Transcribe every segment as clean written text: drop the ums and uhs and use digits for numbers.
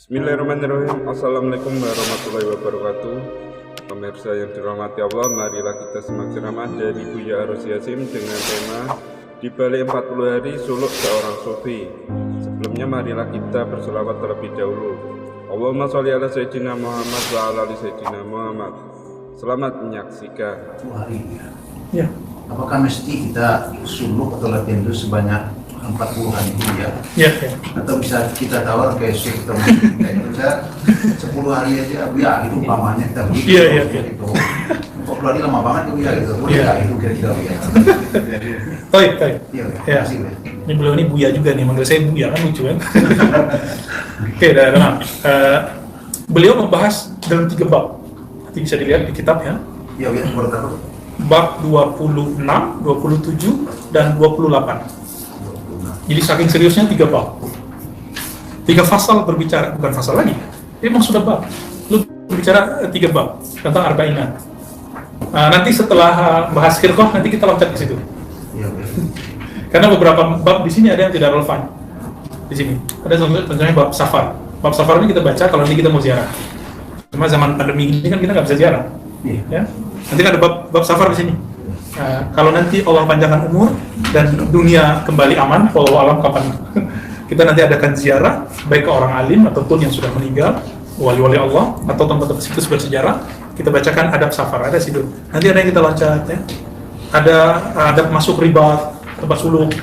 Bismillahirrahmanirrahim. Assalamualaikum warahmatullahi wabarakatuh. Pemirsa yang dirahmati Allah, marilah kita simak ceramah dari Buya Arus Yasim dengan tema Di Balik 40 Hari Suluk Seorang Sufi. Sebelumnya marilah kita berselawat terlebih dahulu. Allahumma sholli ala Sayyidina Muhammad wa ala ali Sayyidina Muhammad. Selamat menyaksikan. Ya. Apakah mesti kita suluk atau latihan itu sebanyak 40 hari itu ya? Ya. Atau bisa kita tawar kayak Syekh teman kita 10 hari aja ya itu umpamanya kita begitu. Iya. Gitu. 40 hari lama banget itu ya gitu. Boleh Iya. itu kira-kira ya. Baik. Iya. Ya. Makasih, ya. Ini beliau ini Buya juga nih, manggil saya Buya kan lucu kan? Oke, dah. Beliau membahas dalam 3 bab. Nanti bisa dilihat di kitab ya. Ya, baru tahu. Bab 26, 27, dan 28. Jadi saking seriusnya 3 bab. 3 fasal berbicara, bukan fasal lagi. Dia memang sudah bab. Lu berbicara 3 bab tentang arba'inat. Nanti setelah bahas khirqah nanti kita loncat ke situ. Iya. Karena beberapa bab di sini ada yang tidak relevan. Di sini ada contohnya bab safar. Bab safar ini kita baca kalau nanti kita mau ziarah. Cuma zaman pandemi ini kan kita nggak bisa ziarah. Iya. Ya. Nanti kan ada bab safar di sini. Kalau nanti Allah panjangkan umur dan dunia kembali aman, wallahu alam kapan kita nanti adakan ziarah baik ke orang alim ataupun yang sudah meninggal, wali-wali Allah atau tempat-tempat situs bersejarah, kita bacakan adab safar, ada situ. Nanti ada yang kita loncat ya. Ada adab masuk ribat, tempat suluk.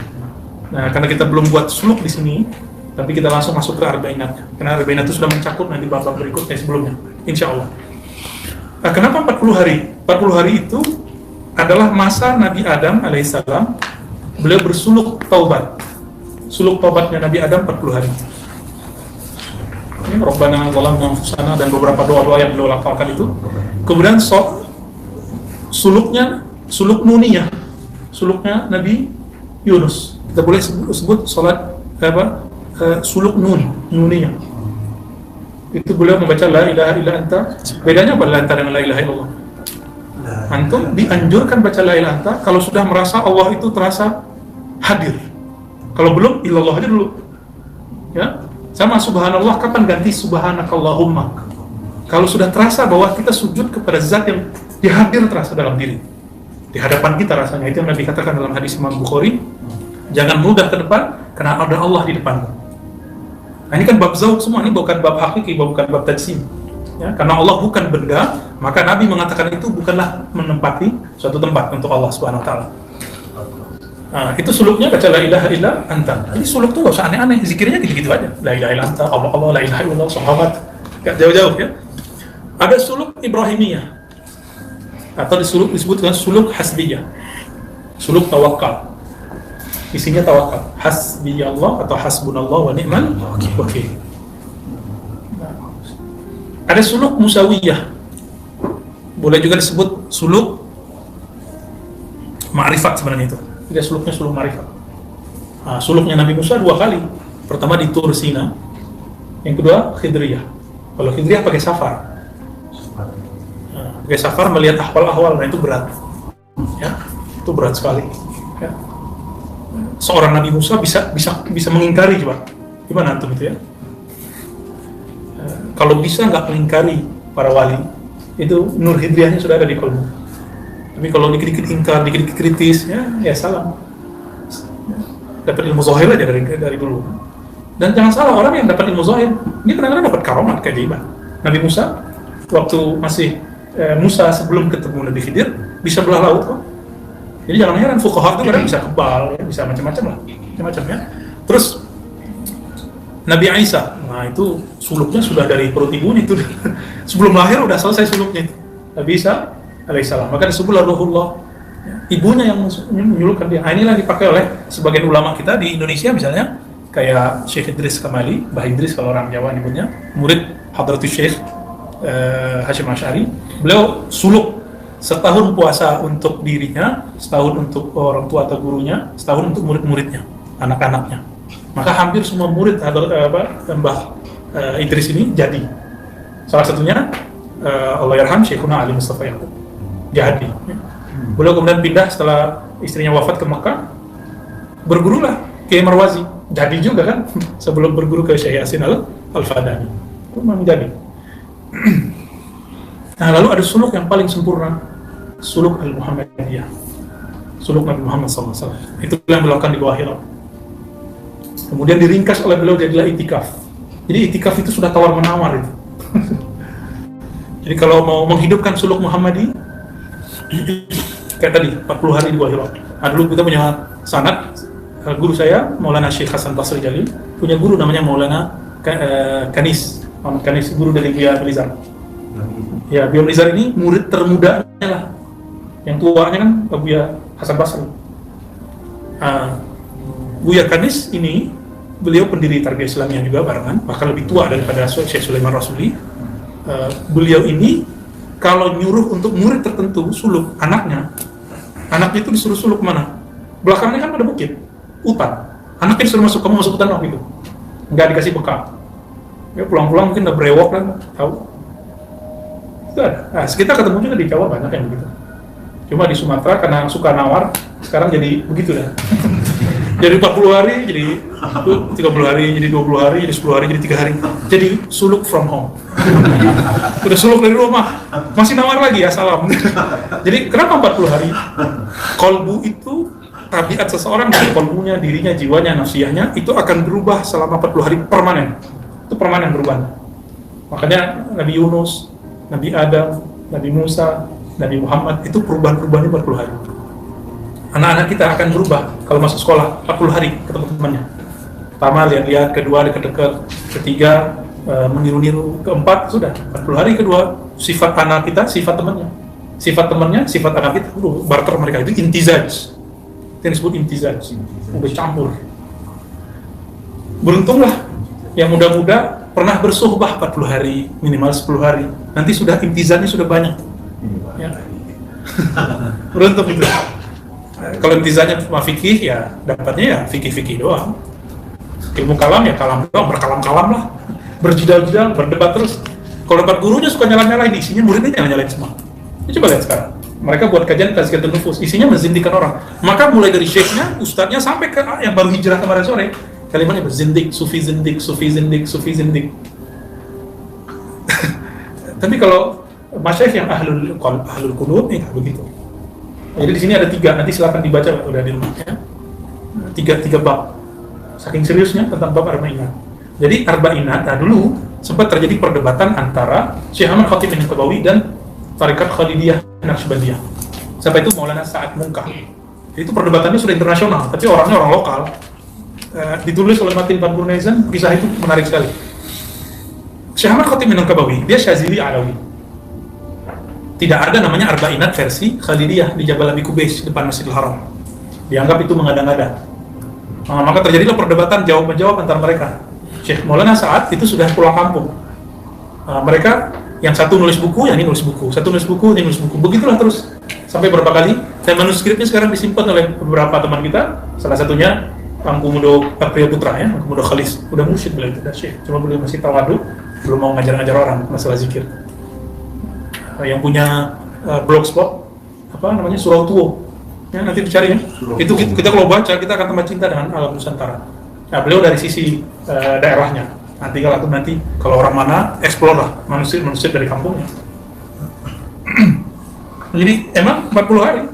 Nah, karena kita belum buat suluk di sini, tapi kita langsung masuk ke arba'inat. Karena arba'inat itu sudah mencakup nanti bab-bab berikutnya sebelumnya, insya Allah. Nah, kenapa 40 hari? 40 hari itu adalah masa Nabi Adam alaihissalam beliau bersuluk taubat. Suluk taubatnya Nabi Adam 40 hari. Ini Rabbana zalamna anfusana dan beberapa doa-doa yang beliau lafalkan itu. Kemudian suluk nuniyah. Suluknya Nabi Yunus. Kita boleh sebut salat suluk nuniyah. Itu beliau membaca la ilaha illa anta. Bedanya apa la anta dengan la ilaha illallah? Antum dianjurkan baca la ilaha anta kalau sudah merasa Allah itu terasa hadir. Kalau belum, illallah aja dulu. Ya. Sama subhanallah, kapan ganti subhanakallahumma? Kalau sudah terasa bahwa kita sujud kepada zat yang hadir terasa dalam diri. Di hadapan kita rasanya, itu yang Nabi katakan dalam hadis Imam Bukhari, jangan mudah ke depan karena ada Allah di depanmu. Nah, ini kan bab zauq semua, ini bukan bab hakiki, bukan bab tajsim. Ya, karena Allah bukan benda, maka Nabi mengatakan itu bukanlah menempati suatu tempat untuk Allah Subhanahu wa taala. Nah, itu suluknya baca la ilaha illa anta. Jadi suluk tuh enggak usah aneh-aneh, zikirnya gitu-gitu aja. La ilaha illa anta, Allah, la ilaha illallah, sahabat. Enggak jauh-jauh ya. Ada suluk Ibrahimiyah. Atau disebut dengan suluk hasbiyah. Suluk tawakal. Isinya tawakal. Hasbiyallah atau hasbunallah wa ni'mal wakil. Ada suluk musawiyah. Boleh juga disebut suluk ma'rifat sebenarnya itu. Tidak suluknya suluk ma'rifat. Suluknya Nabi Musa 2 kali. Pertama di Tur Sina. Yang kedua Khidriyah. Kalau Khidriyah pakai safar. Pakai safar melihat ahwal-ahwal, nah itu berat. Ya, itu berat sekali. Ya. Seorang Nabi Musa bisa mengingkari coba. Gimana antum itu ya? Kalau bisa nggak mengingkari para wali, itu nur hidriyahnya sudah ada di kolbu. Tapi kalau dikit-dikit ingkar, dikit-dikit kritis, ya salam. Dapat ilmu zahir aja dari dulu. Dan jangan salah, orang yang dapat ilmu zahir, ini kadang-kadang dapat karomat keajaiban. Nabi Musa, waktu masih Musa sebelum ketemu Nabi Khidir, bisa belah laut kok. Jadi jangan heran, fuqaha itu kadang bisa kebal, ya, bisa macam-macam lah, macam-macam ya. Terus Nabi Isa, nah itu suluknya sudah dari perut ibunya itu. Sebelum lahir udah selesai suluknya. Nabi Isa alaihissalam, maka disebutlah Ruhullah. Ibunya yang menyulukkan dia. Inilah dipakai oleh sebagian ulama kita di Indonesia misalnya, kayak Syekh Idris Kamali, Bah Idris kalau orang Jawa nyebutnya, murid Hadratus Syekh Hashim Asy'ari. Beliau suluk setahun puasa untuk dirinya, setahun untuk orang tua atau gurunya, setahun untuk murid-muridnya, anak-anaknya. Maka hampir semua murid Mbah Idris ini jadi. Salah satunya Allah yarham Syekhuna Ali Mustafa Yaqub. Jadi beliau kemudian pindah setelah istrinya wafat ke Mekah, bergurulah Kiai Marwazi. Jadi juga kan sebelum berguru ke Syekh Yasin Al-Fadani. itu memang jadi. Nah, lalu ada suluk yang paling sempurna, suluk al-Muhammadiyah, suluk Nabi Muhammad SAW. Itu yang dilakukan di bawah Hira. Kemudian diringkas oleh beliau jadilah itikaf. Jadi itikaf itu sudah tawar-menawar itu. Jadi kalau mau menghidupkan suluk Muhammadi, kayak tadi 40 hari di bawah Hira. Nah, dulu kita punya sanad, guru saya Maulana Syekh Hasan Basri Jalil punya guru namanya Maulana Kanis, Muhammad Kanis, guru dari Buya Nizar. Ya, Buya Nizar ini murid termudanya lah. Yang tuanya kan Buya Hasan Basri. Buya Kanis ini beliau pendiri Tarbiyah Islamiyah juga barengan, bahkan lebih tua daripada Syekh Sulaiman Rasuli. Beliau ini kalau nyuruh untuk murid tertentu suluk anaknya itu disuruh suluk kemana? Belakangnya kan ada bukit, hutan. Anaknya disuruh kamu masuk hutan waktu itu, nggak dikasih bekal. Ya pulang-pulang mungkin udah brewok kan, tahu? Itu ada. Nah, kita ketemu juga di Jawa banyak yang begitu. Cuma di Sumatera karena suka nawar, sekarang jadi begitu ya. Jadi 40 hari, jadi 30 hari, jadi 20 hari, jadi 10 hari, jadi 3 hari. Jadi suluk from home. Udah suluk dari rumah, masih nawar lagi ya, salam. Jadi kenapa 40 hari? Kolbu itu, tabiat seseorang, dari kolbunya, dirinya, jiwanya, nafsiyahnya, itu akan berubah selama 40 hari permanen. Itu permanen berubah. Makanya Nabi Yunus, Nabi Adam, Nabi Musa, Nabi Muhammad, itu perubahan-perubahannya 40 hari. Anak-anak kita akan berubah kalau masuk sekolah 40 hari ketemu temannya. Pertama lihat-lihat, kedua dekat-dekat, ketiga meniru-niru, keempat sudah 40 hari kedua sifat anak kita, sifat temannya, sifat anak kita, barter mereka itu intizaj. Itu yang disebut intizaj, udah campur. Beruntunglah yang muda-muda pernah bersuhbah 40 hari, minimal 10 hari. Nanti sudah intizajnya sudah banyak. Ya. Beruntung itu. Kalau intizanya cuma fikih, ya dapatnya ya fikih-fikih doang. Ilmu kalam ya kalam doang, berkalam-kalam lah, berjidal-jidal, berdebat terus. Kalau dapat gurunya suka nyala-nyalain, isinya muridnya nyala-nyalain semua. Ya, coba lihat sekarang, mereka buat kajian tazkiyatun nufus, isinya menzindikan orang. Maka mulai dari syekhnya, ustadznya, sampai ke yang baru hijrah kemarin sore, kalimatnya berzindik, sufi zindik, sufi zindik, sufi zindik. Tapi kalau masyayikh yang ahlul qunut nih begitu. Jadi di sini ada 3, nanti silakan dibaca udah di rumah ya. 3 bab. Saking seriusnya tentang bab arba'inat. Jadi arba'inat, nah dulu sempat terjadi perdebatan antara Syekh Ahmad Khatib An-Nabawi dan Tarikat Khalidiyah Naqsyabandiyah. Siapa itu? Maulana Sa'ad Munkah. Jadi itu perdebatannya sudah internasional, tapi orangnya orang lokal. Ditulis oleh Matin Van Burnayzan, kisah itu menarik sekali. Syekh Ahmad Khatib An-Nabawi, dia Syazili Alawi. Tidak ada namanya arba'inat versi Khalidiyah di Jabal Abi Qubais depan Masjidil Haram. Dianggap itu mengada-ngada. Maka terjadilah perdebatan jawab-menjawab antara mereka. Syekh Maulana Sa'ad itu sudah pulang kampung. Mereka yang satu nulis buku, yang ini nulis buku, satu nulis buku, ini nulis buku. Begitulah terus sampai berapa kali. Dan manuskripnya sekarang disimpan oleh beberapa teman kita. Salah satunya Angku Mudo Priya Putra ya, Angku Mudo Khalis. Udah mursyid beliau itu, Syekh. Cuma beliau masih tawadu, belum mau ngajar-ngajar orang masalah zikir. Yang punya blogspot apa namanya Surau Tuo ya, nanti dicari ya. Itu kita kalau baca kita akan tambah cinta dengan alam Nusantara. Nah, beliau dari sisi daerahnya. Nanti kalau orang mana explore lah manusia dari kampungnya. Jadi emang 40 hari.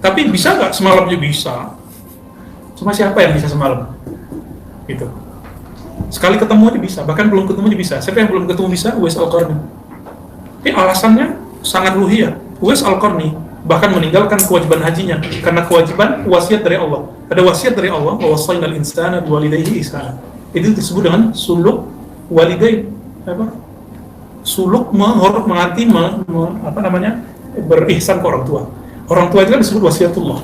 Tapi bisa nggak semalamnya? Bisa. Cuma siapa yang bisa semalam? Gitu. Sekali ketemu aja bisa, bahkan belum ketemu aja bisa. Siapa yang belum ketemu bisa? Uwais Al-Qarni. Ini alasannya sangat luhiyah. Uwais Al-Qarni bahkan meninggalkan kewajiban hajinya karena kewajiban wasiat dari Allah. Ada wasiat dari Allah, wa wasainal insana biwalidayhi ihsana. Itu disebut dengan suluk walidain. Suluk menghormati berihsan ke orang tua. Orang tua itu kan disebut wasiatullah.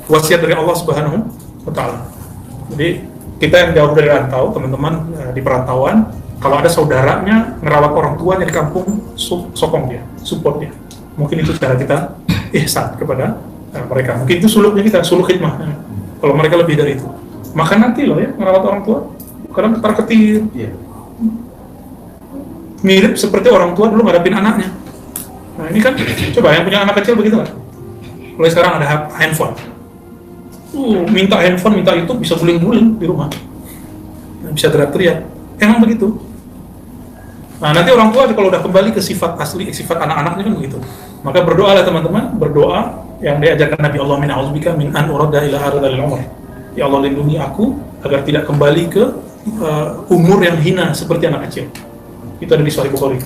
Wasiat dari Allah Subhanahu wa taala. Jadi kita yang jauh dari rantau, teman-teman di perantauan, kalau ada saudaranya ngerawat orang tuanya di kampung, sokong dia, support dia. Mungkin itu cara kita ihsan kepada mereka. Mungkin itu suluknya kita, suluk khidmah. Kalau mereka lebih dari itu, maka nanti loh ya ngerawat orang tua, kadang ketar-ketir. Mirip seperti orang tua dulu ngadapin anaknya. Nah ini kan, coba yang punya anak kecil begitu nggak? Mulai sekarang ada handphone. Minta handphone, minta itu bisa guling-guling di rumah, bisa teriak-teriak. Emang begitu. Nah, nanti orang tua kalau udah kembali ke sifat asli, sifat anak-anaknya kan begitu. Maka berdoalah teman-teman, berdoa yang diajarkan Nabi Allah, min a'udzubika min an urada ila ardhil umur. Ya Allah, lindungi aku agar tidak kembali ke umur yang hina seperti anak kecil. Itu ada di Sahih Bukhari.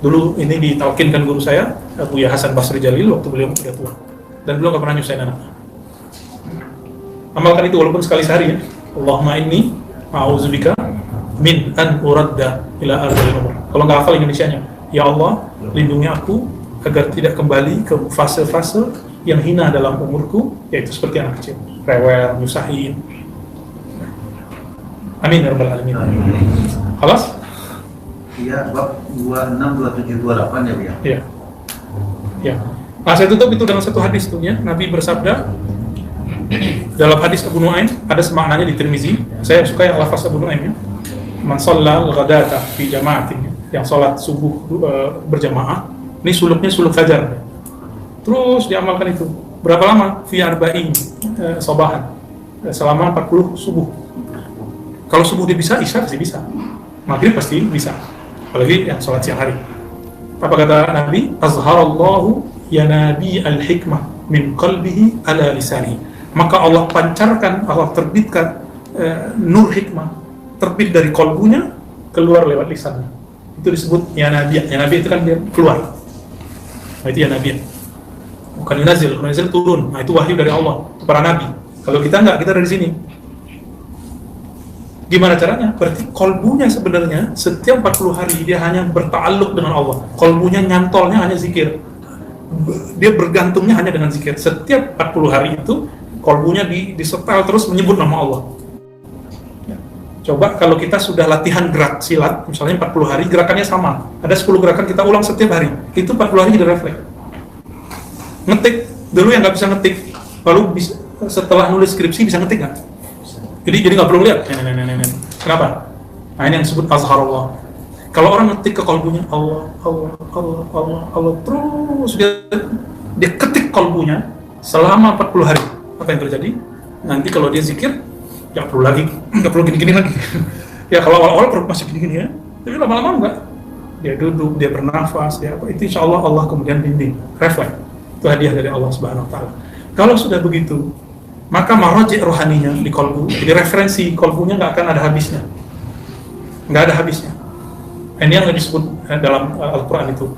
Dulu ini ditalkinkan guru saya, Abu Ya Hasan Basri Jalil, waktu beliau sudah tua. Dan beliau nggak pernah nyusahin anak. Amalkan itu walaupun sekali sehari ya. Allahumma inni a'udzubika min an uradda ila ardhil umur. Kalau nggak hafal Indonesianya, ya Allah, lindungi aku agar tidak kembali ke fase-fase yang hina dalam umurku, yaitu seperti anak kecil, rewel, nyusahin. Amin ya rabbal alamin. Halas? Iya, bab 26, 27, 28 ya, Bu ya. Iya. Ya. Nah, saya tutup itu dengan satu hadis tuh ya. Nabi bersabda dalam hadis Abu Nuaim, ada semaknanya di Tirmizi. Saya suka yang lafaz Abu Nuaim ya. Man shalla al-ghadata fi jama'atin, yang salat subuh berjamaah, ini suluknya suluk fajar. Terus diamalkan itu. Berapa lama? Fi arba'in sabahan. Selama 40 subuh. Kalau subuh dia bisa, isya pasti bisa. Maghrib pasti bisa. Apalagi yang salat siang hari. Apa kata Nabi? Azharallahu yanabi al-hikmah min qalbihi ala lisanihi. Maka Allah pancarkan, Allah terbitkan nur hikmah, terbit dari kolbunya, keluar lewat lisannya. Itu disebut ya nabi. Ya nabi itu kan dia keluar. Nah, itu ya nabi. Bukan yunazil, yunazil turun. Nah, itu wahyu dari Allah kepada nabi. Kalau kita enggak, kita dari sini. Gimana caranya? Berarti kolbunya sebenarnya setiap 40 hari dia hanya berta'alluq dengan Allah. Kolbunya nyantolnya hanya zikir. Dia bergantungnya hanya dengan zikir. Setiap 40 hari itu kolbunya disetel terus menyebut nama Allah. Ya. Coba kalau kita sudah latihan gerak silat, misalnya 40 hari gerakannya sama. Ada 10 gerakan kita ulang setiap hari. Itu 40 hari jadi refleks. Ngetik, dulu yang nggak bisa ngetik, lalu bisa, setelah nulis skripsi bisa ngetik nggak? Jadi nggak perlu lihat. Kenapa? Nah, ini yang disebut azharullah. Kalau orang ngetik ke kolbunya Allah, Allah, Allah, Allah, Allah, terus dia ketik kolbunya selama 40 hari. Apa yang terjadi? Nanti kalau dia zikir, nggak perlu gini-gini lagi. Ya kalau awal-awal masih gini-gini ya, tapi lama-lama enggak. Dia duduk, dia bernafas, dia apa? Itu insya Allah Allah kemudian bimbing, refleks. Itu hadiah dari Allah Subhanahu Wa Taala. Kalau sudah begitu, maka maraji rohaninya di kolbu, jadi referensi kolbunya nggak akan ada habisnya, nggak ada habisnya. Ini yang disebut dalam Al-Quran itu,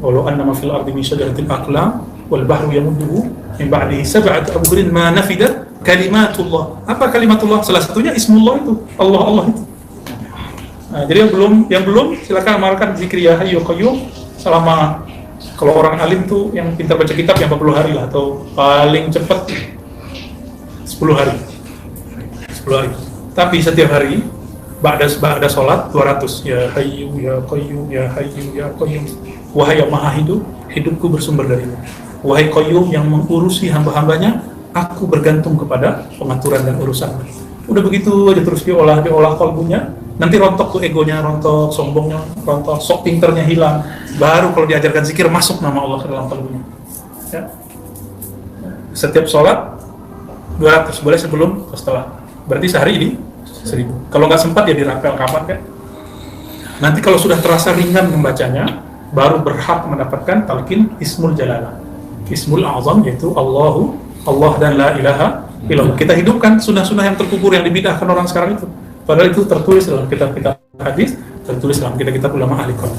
walau annama fil ardi min syajaratin aqlam wal bahru yamudduhu min ba'dihi sab'atu abhurin ma nafidat kalimatullah. Apa kalimatullah? Salah satunya ismullah itu, Allah itu. Nah, jadi yang belum silakan amalkan zikir ya hayyu qayyum selama, kalau orang alim tuh yang pintar baca kitab yang 40 hari lah, atau paling cepat 10 hari. Tapi setiap hari ba'da sholat 200 ya hayyu ya qayyum ya hayyu ya qayyum. Wahai yang maha hidup, hidupku bersumber darimu. Wahai qayyum yang mengurusi hamba-hambanya, aku bergantung kepada pengaturan dan urusan. Udah begitu aja terus diolah kolbunya. Nanti rontok tuh egonya, rontok sombongnya, rontok sok pinternya hilang. Baru kalau diajarkan zikir masuk nama Allah ke dalam kolbunya. Ya. Setiap sholat 200, boleh sebelum atau setelah. Berarti sehari ini 1000. Kalau nggak sempat ya dirapel kapan kan. Nanti kalau sudah terasa ringan membacanya, baru berhak mendapatkan talqin Ismul Jalalah, Ismul Azam, yaitu Allah dan la ilaha illallah. Kita hidupkan sunnah-sunnah yang terkubur yang dibidahkan orang sekarang itu. Padahal itu tertulis dalam kitab-kitab hadis, tertulis dalam kitab-kitab ulama ahli qalam.